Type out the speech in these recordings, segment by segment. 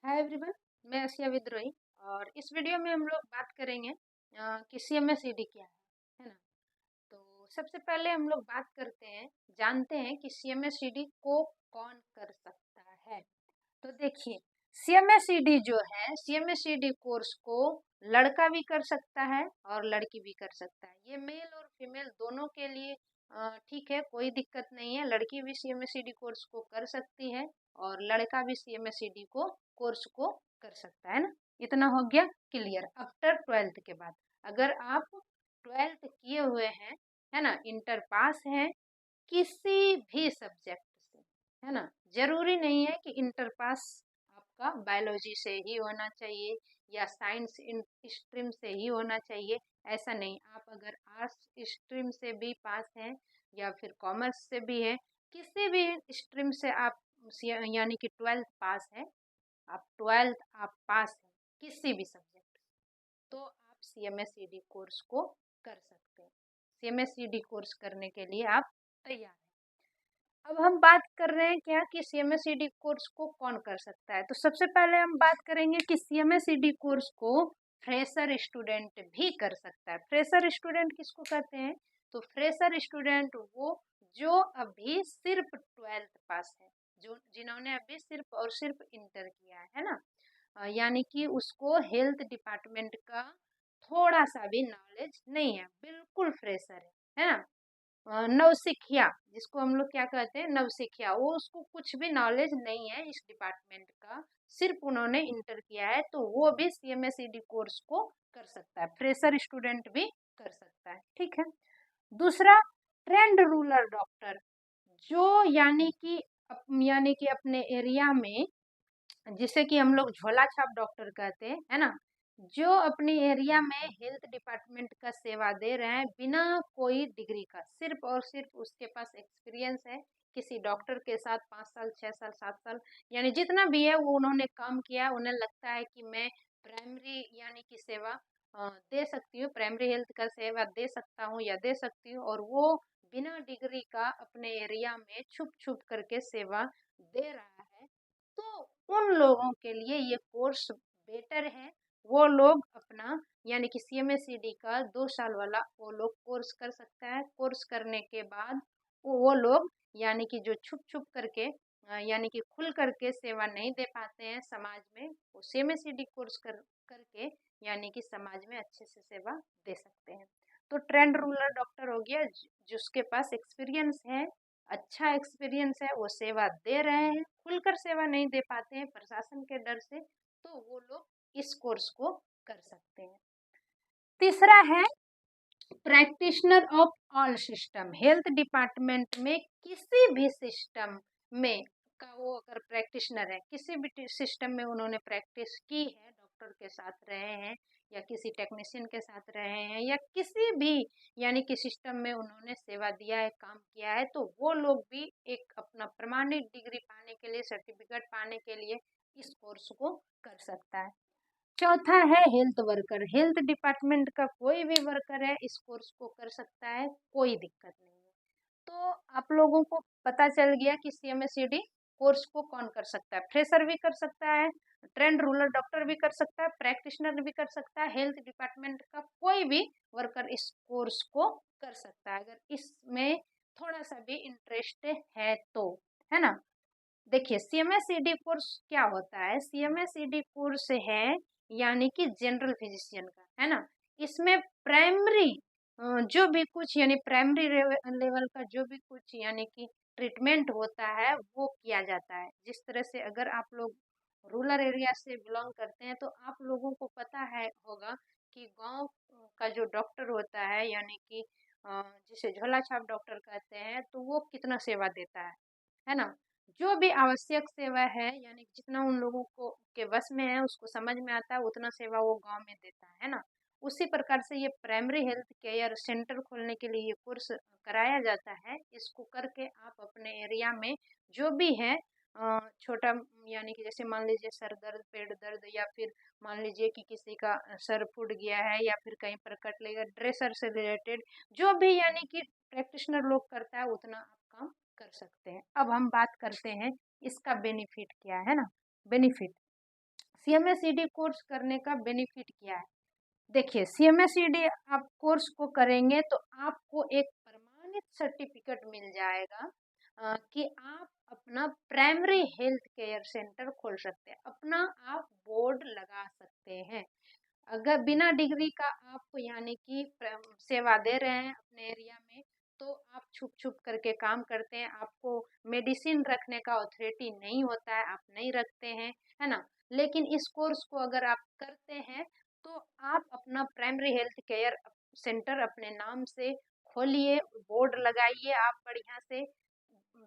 Hi everyone, मैं आसिया विद्रोही। और इस वीडियो में हम लोग बात करेंगे कि सीएमएसईडी क्या है ना। तो सबसे पहले हम लोग बात करते हैं, जानते हैं कि सीएमएसईडी को कौन कर सकता है। तो देखिए, सीएमएसईडी जो है, सीएमएसईडी कोर्स को लड़का भी कर सकता है और लड़की भी कर सकता है। ये मेल और फीमेल दोनों के लिए ठीक है, कोई दिक्कत नहीं है। लड़की भी सीएमएसईडी कोर्स को कर सकती है और लड़का भी सीएमएसईडी को कोर्स को कर सकता है ना। इतना हो गया क्लियर। आफ्टर 12th के बाद, अगर आप 12th किए हुए हैं, है ना, इंटर पास हैं किसी भी सब्जेक्ट से, है ना, जरूरी नहीं है कि इंटर पास आपका बायोलॉजी से ही होना चाहिए या साइंस स्ट्रीम से ही होना चाहिए। ऐसा नहीं, आप अगर आर्ट्स स्ट्रीम से भी पास हैं या फिर कॉमर्स से भी है, किसी भी स्ट्रीम से आप यानी कि 12th पास है, आप 12th आप पास हैं किसी भी सब्जेक्ट, तो आप सीएमएसईडी कोर्स को कर सकते हैं। सीएमएसईडी कोर्स करने के लिए आप तैयार हैं। अब हम बात कर रहे हैं क्या कि सीएमएसईडी कोर्स को कौन कर सकता है। तो सबसे पहले हम बात करेंगे कि सीएमएसईडी कोर्स को फ्रेशर स्टूडेंट भी कर सकता है। फ्रेशर स्टूडेंट किसको कहते हैं? तो फ्रेशर स्टूडेंट वो जो अभी सिर्फ 12th पास है, जो जिन्होंने अभी सिर्फ और सिर्फ इंटर किया है ना, यानी कि उसको हेल्थ डिपार्टमेंट का थोड़ा सा भी नॉलेज नहीं है, बिल्कुल फ्रेशर है ना। नवसिखिया जिसको हम लोग क्या कहते हैं, नवसिखिया, वो उसको कुछ भी नॉलेज नहीं है इस डिपार्टमेंट का, सिर्फ उन्होंने इंटर किया है, तो वो भी सीएमएसईडी कोर्स को कर सकता है। फ्रेशर स्टूडेंट भी कर सकता है, ठीक है। दूसरा, ट्रेंड रूरल डॉक्टर, जो यानी कि अपने एरिया में, जिसे कि हम लोग झोला छाप डॉक्टर कहते हैं, है ना, जो अपने एरिया में हेल्थ डिपार्टमेंट का सेवा दे रहे हैं बिना कोई डिग्री का, सिर्फ और सिर्फ उसके पास एक्सपीरियंस है किसी डॉक्टर के साथ, 5 साल 6 साल 7 साल, यानी जितना भी है वो उन्होंने काम किया, उन्हें लगता है कि मैं प्राइमरी यानी कि सेवा दे सकती हूँ, प्राइमरी हेल्थ का सेवा दे सकता हूँ या दे सकती हूँ, और वो बिना डिग्री का अपने एरिया में छुप छुप करके सेवा दे रहा है, तो उन लोगों के लिए ये कोर्स बेटर है। वो लोग अपना यानी कि सीएमएसईडी का 2 साल वाला वो लोग कोर्स कर सकता है। कोर्स करने के बाद वो लोग यानी कि जो छुप छुप करके यानी कि खुल करके सेवा नहीं दे पाते हैं समाज में, वो सीएमएसईडी कोर्स करके यानी कि समाज में अच्छे से सेवा दे सकते हैं। तो ट्रेंड रूरल डॉक्टर हो गया, जिसके पास एक्सपीरियंस है, अच्छा एक्सपीरियंस है, वो सेवा दे रहे हैं, खुलकर सेवा नहीं दे पाते हैं प्रशासन के डर से, तो वो लोग इस कोर्स को कर सकते हैं। तीसरा है practitioner of all system. Health department में किसी भी सिस्टम में का वो अगर प्रैक्टिशनर है, किसी भी सिस्टम में उन्होंने प्रैक्टिस की है, डॉक्टर के साथ रहे हैं या किसी टेक्नीशियन के साथ रहे हैं या किसी भी यानी कि सिस्टम में उन्होंने सेवा दिया है, काम किया है, तो वो लोग भी एक अपना प्रमाणित डिग्री पाने के लिए, सर्टिफिकेट पाने के लिए इस कोर्स को कर सकता है। चौथा है हेल्थ वर्कर। हेल्थ डिपार्टमेंट का कोई भी वर्कर है इस कोर्स को कर सकता है, कोई दिक्कत नहीं है। तो आप लोगों को पता चल गया कि सीएमएसईडी कोर्स को कौन कर सकता है। फ्रेशर भी कर सकता है, ट्रेंड रूरल डॉक्टर भी कर सकता है, प्रैक्टिशनर भी कर सकता है, हेल्थ डिपार्टमेंट का कोई भी वर्कर इस कोर्स को कर सकता है, अगर इसमें थोड़ा सा भी इंटरेस्ट है तो, है ना। देखिए, सीएमएसईडी कोर्स क्या होता है? सीएमएसईडी कोर्स है यानी कि जनरल फिजिशियन का, है ना। इसमें प्राइमरी जो भी कुछ यानी प्राइमरी लेवल का जो भी कुछ यानी कि ट्रीटमेंट होता है वो किया जाता है। जिस तरह से अगर आप लोग रूरल एरिया से बिलोंग करते हैं तो आप लोगों को पता है होगा कि गांव का जो डॉक्टर होता है यानी कि जिसे झोला छाप डॉक्टर कहते हैं, तो वो कितना सेवा देता है ना। जो भी आवश्यक सेवा है यानी कि जितना उन लोगों को के वश में है, उसको समझ में आता है, उतना सेवा वो गांव में देता है ना। उसी प्रकार से ये प्राइमरी हेल्थ केयर सेंटर खोलने के लिए ये कोर्स कराया जाता है। इसको करके आप अपने एरिया में जो भी है छोटा यानी कि जैसे मान लीजिए सर दर्द, पेट दर्द, या फिर मान लीजिए कि किसी का सर फूट गया है या फिर कहीं पर कट लेगा, ड्रेसर से रिलेटेड जो भी यानी कि प्रैक्टिशनर लोग करता है, उतना आप काम कर सकते हैं। अब हम बात करते हैं इसका बेनिफिट क्या है ना। बेनिफिट, CMA-CD कोर्स करने का बेनिफिट क्या है? देखिए, CMA-CD आप कोर्स को करेंगे तो आपको एक प्रमाणित सर्टिफिकेट मिल जाएगा कि आप अपना प्राइमरी हेल्थ केयर सेंटर खोल सकते हैं, अपना आप बोर्ड लगा सकते हैं। अगर बिना डिग्री का आप यानी कि सेवा दे रहे हैं अपने एरिया में, तो आप छुप छुप करके काम करते हैं, आपको मेडिसिन रखने का अथॉरिटी नहीं होता है, आप नहीं रखते हैं, है ना। लेकिन इस कोर्स को अगर आप करते हैं तो आप अपना प्राइमरी हेल्थ केयर सेंटर अपने नाम से खोलिए, बोर्ड लगाइए, आप बढ़िया से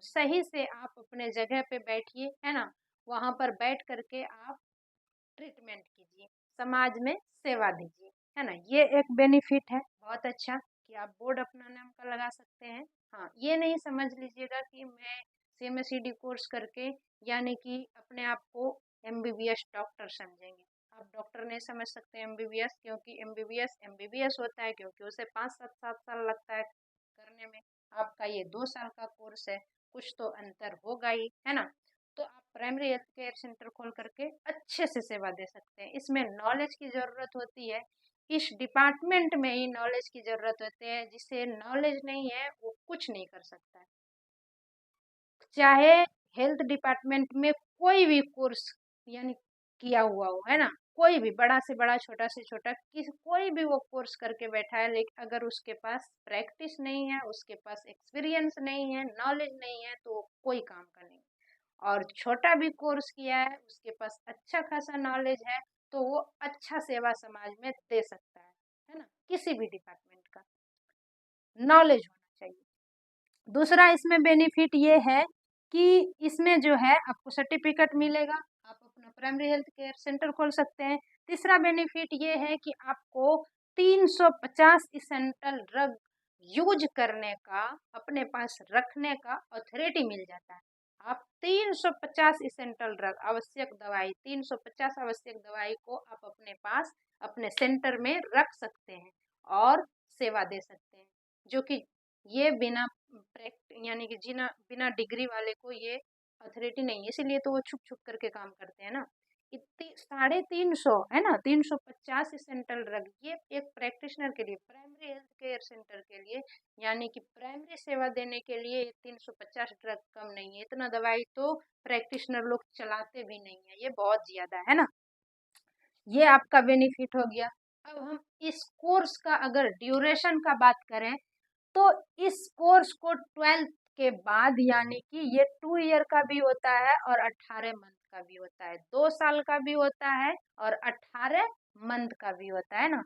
सही से आप अपने जगह पे बैठिए, है ना। वहाँ पर बैठ करके आप ट्रीटमेंट कीजिए, समाज में सेवा दीजिए, है ना। ये एक बेनिफिट है बहुत अच्छा कि आप बोर्ड अपना नाम का लगा सकते हैं। हाँ, ये नहीं समझ लीजिएगा कि मैं CMA-CD कोर्स करके यानी कि अपने आप को MBBS डॉक्टर समझेंगे। आप डॉक्टर नहीं समझ सकते MBBS, क्योंकि MBBS MBBS होता है, क्योंकि उसे 5-7 साल लगता है करने में। आपका ये 2 साल का कोर्स है, कुछ तो अंतर होगा ही, है ना। तो आप प्राइमरी हेल्थ केयर सेंटर खोल करके अच्छे से सेवा दे सकते हैं। इसमें नॉलेज की ज़रूरत होती है, इस डिपार्टमेंट में ही नॉलेज की ज़रूरत होती है। जिसे नॉलेज नहीं है वो कुछ नहीं कर सकता है, चाहे हेल्थ डिपार्टमेंट में कोई भी कोर्स यानी किया हुआ हो, है ना। कोई भी बड़ा से बड़ा, छोटा से छोटा, कोई भी वो कोर्स करके बैठा है, लेकिन अगर उसके पास प्रैक्टिस नहीं है, उसके पास एक्सपीरियंस नहीं है, नॉलेज नहीं है, तो कोई काम का नहीं। और छोटा भी कोर्स किया है, उसके पास अच्छा खासा नॉलेज है, तो वो अच्छा सेवा समाज में दे सकता है ना। किसी भी डिपार्टमेंट का नॉलेज होना चाहिए। दूसरा इसमें बेनिफिट ये है कि इसमें जो है आपको सर्टिफिकेट मिलेगा, आप अपना प्राइमरी हेल्थ केयर सेंटर खोल सकते हैं। तीसरा बेनिफिट ये है कि आपको 350 इसेंशियल ड्रग यूज करने का, अपने पास रखने का अथॉरिटी मिल जाता है। आप 350 इसेंशियल ड्रग, आवश्यक दवाई, 350 आवश्यक दवाई को आप अपने पास अपने सेंटर में रख सकते हैं और सेवा दे सकते हैं, जो कि ये बिना यानी कि जिना बिना डिग्री वाले को ये अथॉरिटी नहीं है, इसीलिए तो वो छुप छुप करके काम करते हैं ना। इतनी 350 है ना, 350 सेंट्रल ड्रग, ये एक प्रैक्टिशनर के लिए, प्राइमरी हेल्थ केयर सेंटर के लिए, यानी कि प्राइमरी सेवा देने के लिए 350 ड्रग कम नहीं है। इतना दवाई तो प्रैक्टिशनर लोग चलाते भी नहीं है, ये बहुत ज्यादा है ना। ये आपका बेनिफिट हो गया। अब हम इस कोर्स का अगर ड्यूरेशन का बात करें, तो इस कोर्स को 12th के बाद, यानी कि ये 2 ईयर का भी होता है और 18 मंथ का भी होता है, 2 साल का भी होता है और 18 मंथ का भी होता है ना।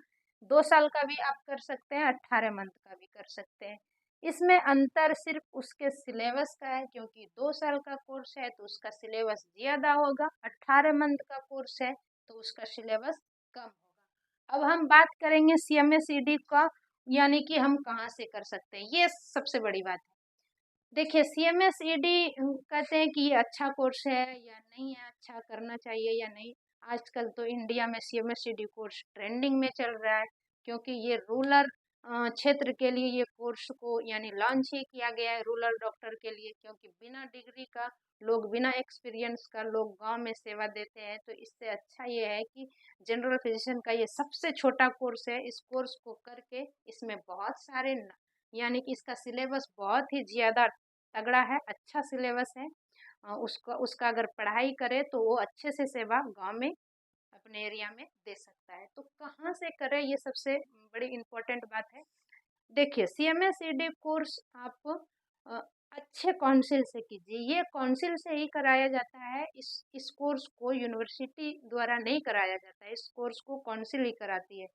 2 साल का भी आप कर सकते हैं, 18 मंथ का भी कर सकते हैं। इसमें अंतर सिर्फ उसके सिलेबस का है, क्योंकि 2 साल का कोर्स है तो उसका सिलेबस ज्यादा होगा, 18 मंथ का कोर्स है तो उसका सिलेबस कम होगा। अब हम बात करेंगे CMA-CD का, यानी कि हम कहाँ से कर सकते हैं, ये सबसे बड़ी बात है। देखिए, CMA-CD कहते हैं कि ये अच्छा कोर्स है या नहीं है, अच्छा करना चाहिए या नहीं। आजकल तो इंडिया में CMA-CD कोर्स ट्रेंडिंग में चल रहा है, क्योंकि ये रूरल क्षेत्र के लिए ये कोर्स को यानी लॉन्च ही किया गया है, रूरल डॉक्टर के लिए, क्योंकि बिना डिग्री का लोग, बिना एक्सपीरियंस का लोग गांव में सेवा देते हैं। तो इससे अच्छा ये है कि जनरल फिजिशियन का ये सबसे छोटा कोर्स है। इस कोर्स को करके इसमें बहुत सारे यानी कि इसका सिलेबस बहुत ही ज़्यादा तगड़ा है, अच्छा सिलेबस है। उसका उसका अगर पढ़ाई करे तो वो अच्छे से सेवा गांव में अपने एरिया में दे सकता है। तो कहाँ से करें, ये सबसे बड़ी इम्पोर्टेंट बात है। देखिए, CMA-CD कोर्स आप अच्छे काउंसिल से कीजिए, ये काउंसिल से ही कराया जाता है। इस कोर्स को यूनिवर्सिटी द्वारा नहीं कराया जाता है, इस कोर्स को काउंसिल ही कराती है।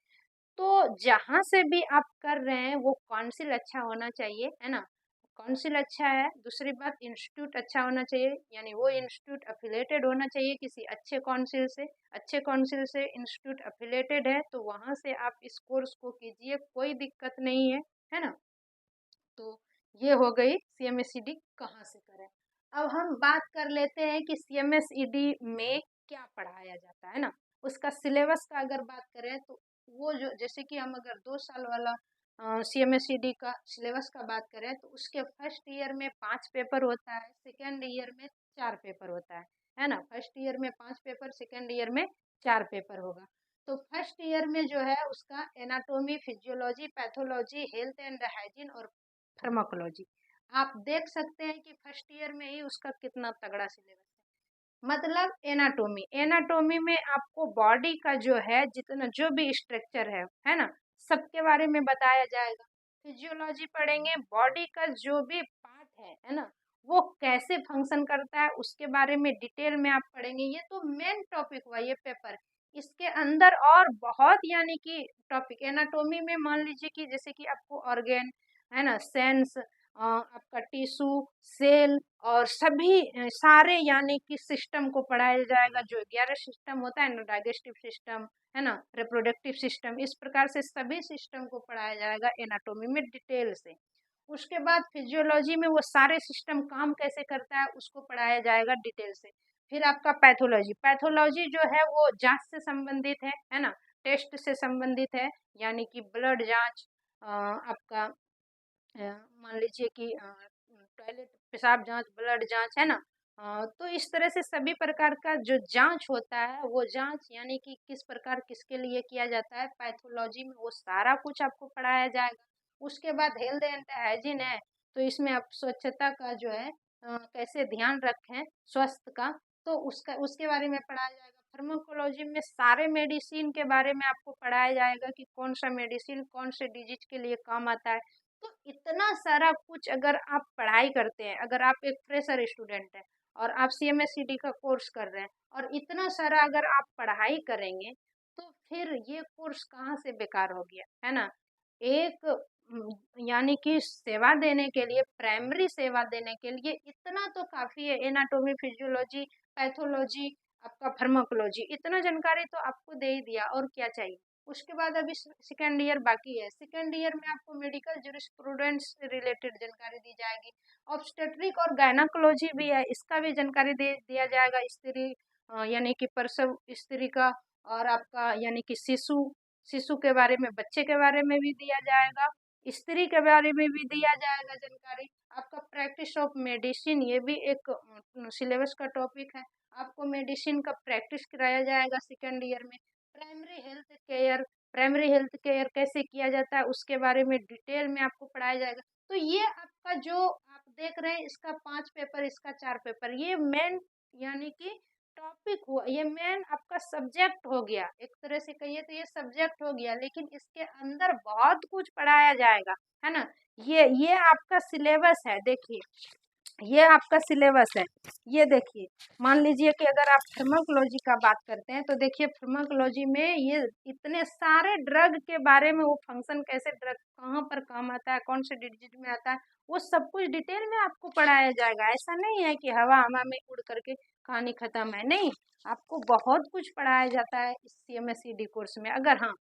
तो जहाँ से भी आप कर रहे हैं वो काउंसिल अच्छा होना चाहिए, है ना। काउंसिल अच्छा है, दूसरी बात इंस्टीट्यूट अच्छा होना चाहिए, यानी वो इंस्टीट्यूट अफिलेटेड होना चाहिए किसी अच्छे काउंसिल से। अच्छे काउंसिल से इंस्टीट्यूट अफिलेटेड है तो वहाँ से आप इस कोर्स को कीजिए, कोई दिक्कत नहीं है ना। तो ये हो गई CMA-CD कहाँ से करें। अब हम बात कर लेते हैं कि CMA-CD में क्या पढ़ाया जाता है ना, उसका सिलेबस का अगर बात करें तो वो जो, जैसे कि हम अगर 2 साल वाला CMA-CD का सिलेबस का बात करें तो उसके फर्स्ट ईयर में 5 पेपर होता है, सेकेंड ईयर में 4 पेपर होता है ना। फर्स्ट ईयर में 5 पेपर, सेकेंड ईयर में 4 पेपर होगा। तो फर्स्ट ईयर में जो है उसका anatomy, physiology, pathology, health and hygiene और फार्माकोलॉजी। आप देख सकते हैं कि फर्स्ट ईयर में ही उसका कितना तगड़ा सिलेबस है। मतलब एनाटॉमी, एनाटॉमी में आपको बॉडी का जो है जितना जो भी स्ट्रक्चर है ना, सबके बारे में बताया जाएगा। फिजियोलॉजी पढ़ेंगे, बॉडी का जो भी पार्ट है ना, वो कैसे फंक्शन करता है उसके बारे में डिटेल में आप पढ़ेंगे। ये तो मेन टॉपिक हुआ ये पेपर। इसके अंदर और बहुत यानी कि टॉपिक एनाटॉमी में मान लीजिए कि जैसे कि आपको ऑर्गेन है ना, सेंस, आपका टिश्यू, सेल और सभी सारे यानी कि सिस्टम को पढ़ाया जाएगा। जो 11 सिस्टम होता है ना, डाइजेस्टिव सिस्टम है ना, रिप्रोडक्टिव सिस्टम, इस प्रकार से सभी सिस्टम को पढ़ाया जाएगा एनाटॉमी में डिटेल से। उसके बाद फिजियोलॉजी में वो सारे सिस्टम काम कैसे करता है उसको पढ़ाया जाएगा डिटेल से। फिर आपका पैथोलॉजी, पैथोलॉजी जो है वो जांच से संबंधित है ना, टेस्ट से संबंधित है, यानी कि ब्लड जांच, आपका मान लीजिए कि टॉयलेट पेशाब जांच, ब्लड जांच है ना। तो इस तरह से सभी प्रकार का जो जांच होता है वो जांच यानी कि किस प्रकार किसके लिए किया जाता है, पैथोलॉजी में वो सारा कुछ आपको पढ़ाया जाएगा। उसके बाद हेल्थ एंड हाइजीन है, तो इसमें आप स्वच्छता का जो है कैसे ध्यान रखें स्वास्थ्य का, तो उसका उसके बारे में पढ़ाया जाएगा। फार्माकोलॉजी में सारे मेडिसिन के बारे में आपको पढ़ाया जाएगा कि कौन सा मेडिसिन कौन से डिजीज के लिए काम आता है। तो इतना सारा कुछ अगर आप पढ़ाई करते हैं, अगर आप एक फ्रेशर स्टूडेंट हैं और आप CMSCD का कोर्स कर रहे हैं और इतना सारा अगर आप पढ़ाई करेंगे, तो फिर ये कोर्स कहाँ से बेकार हो गया, है ना। एक यानी कि सेवा देने के लिए, प्राइमरी सेवा देने के लिए इतना तो काफ़ी है। एनाटॉमी, फिजियोलॉजी, पैथोलॉजी, आपका फार्माकोलॉजी, इतना जानकारी तो आपको दे ही दिया, और क्या चाहिए। उसके बाद अभी सेकेंड ईयर बाकी है। सेकेंड ईयर में आपको मेडिकल जूरिस्प्रूडेंस से रिलेटेड जानकारी दी जाएगी। ऑब्स्टेट्रिक और गायनाकोलॉजी भी है, इसका भी जानकारी दे दिया जाएगा। स्त्री यानी कि प्रसव स्त्री का, और आपका यानी कि शिशु शिशु के बारे में, बच्चे के बारे में भी दिया जाएगा, स्त्री के बारे में भी दिया जाएगा जानकारी। आपका प्रैक्टिस ऑफ मेडिसिन, ये भी एक सिलेबस का टॉपिक है। आपको मेडिसिन का प्रैक्टिस कराया जाएगा सेकेंड ईयर में। Primary health care, primary health care कैसे किया जाता है उसके बारे में डिटेल में आपको पढ़ाया जाएगा। तो ये आपका जो आप देख रहे हैं इसका 5 पेपर, इसका 4 पेपर, ये मेन यानी कि टॉपिक हुआ, ये मेन आपका सब्जेक्ट हो गया। एक तरह से कहिए तो ये सब्जेक्ट हो गया, लेकिन इसके अंदर बहुत कुछ पढ़ाया जाएगा, है ना। ये आपका सिलेबस है, देखिए ये आपका सिलेबस है। ये देखिए, मान लीजिए कि अगर आप फार्माकोलॉजी का बात करते हैं तो देखिए फार्माकोलॉजी में ये इतने सारे ड्रग के बारे में, वो फंक्शन कैसे, ड्रग कहाँ पर काम आता है, कौन से डिजीज में आता है, वो सब कुछ डिटेल में आपको पढ़ाया जाएगा। ऐसा नहीं है कि हवा हवा में उड़ करके कहानी खत्म है, नहीं, आपको बहुत कुछ पढ़ाया जाता है इस CMSCD कोर्स में। अगर हाँ,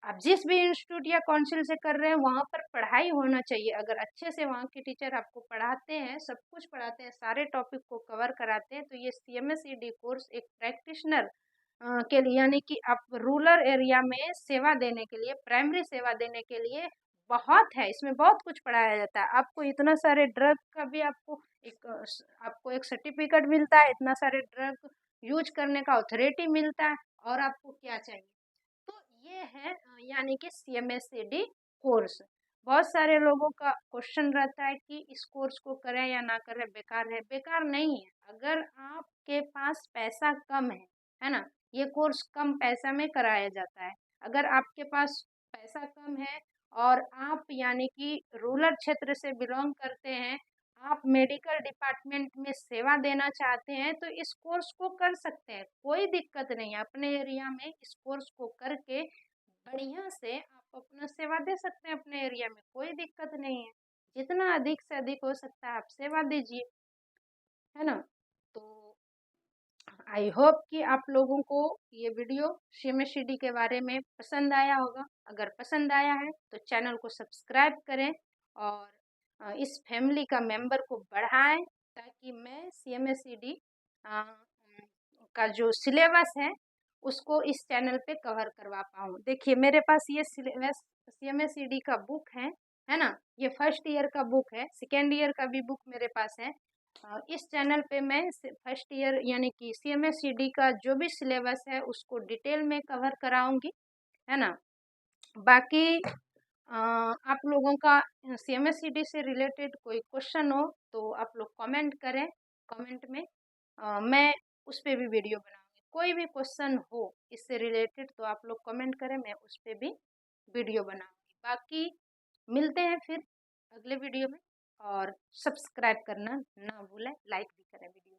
आप जिस भी इंस्टीट्यूट या काउंसिल से कर रहे हैं वहाँ पर पढ़ाई होना चाहिए। अगर अच्छे से वहाँ के टीचर आपको पढ़ाते हैं, सब कुछ पढ़ाते हैं, सारे टॉपिक को कवर कराते हैं, तो ये CMSCD कोर्स एक प्रैक्टिशनर के लिए, यानी कि आप रूरल एरिया में सेवा देने के लिए, प्राइमरी सेवा देने के लिए बहुत है। इसमें बहुत कुछ पढ़ाया जाता है। आपको इतना सारे ड्रग का भी आपको एक सर्टिफिकेट मिलता है, इतना सारे ड्रग यूज करने का अथॉरिटी मिलता है, और आपको क्या चाहिए। तो ये है यानी कि CMSCD कोर्स। बहुत सारे लोगों का क्वेश्चन रहता है कि इस कोर्स को करें या ना करें, बेकार है। बेकार नहीं है, अगर आपके पास पैसा कम है ना, ये कोर्स कम पैसा में कराया जाता है। अगर आपके पास पैसा कम है और आप यानी कि रूरल क्षेत्र से बिलोंग करते हैं, आप मेडिकल डिपार्टमेंट में सेवा देना चाहते हैं, तो इस कोर्स को कर सकते हैं, कोई दिक्कत नहीं है। अपने एरिया में इस कोर्स को करके बढ़िया से आप अपना सेवा दे सकते हैं अपने एरिया में, कोई दिक्कत नहीं है। जितना अधिक से अधिक हो सकता है आप सेवा दीजिए, है ना। तो आई होप कि आप लोगों को ये वीडियो CMSCD के बारे में पसंद आया होगा। अगर पसंद आया है तो चैनल को सब्सक्राइब करें और इस फैमिली का मेंबर को बढ़ाएं, ताकि मैं CMSCD का जो सिलेबस है उसको इस चैनल पे कवर करवा पाऊँ। देखिए मेरे पास ये सिलेबस CMSCD का बुक है ना। ये फर्स्ट ईयर का बुक है, सेकेंड ईयर का भी बुक मेरे पास है। इस चैनल पे मैं फर्स्ट ईयर यानी कि CMS-CD का जो भी सिलेबस है उसको डिटेल में कवर कराऊंगी, है ना। बाकी आप लोगों का CMS-CD से रिलेटेड कोई क्वेश्चन हो तो आप लोग कमेंट करें, कमेंट में मैं उस पर भी वीडियो बनाऊंगी। कोई भी क्वेश्चन हो इससे रिलेटेड तो आप लोग कमेंट करें, मैं उस पर भी वीडियो बनाऊंगी। बाकी मिलते हैं फिर अगले वीडियो में, और सब्सक्राइब करना ना भूलें, लाइक भी करें वीडियो।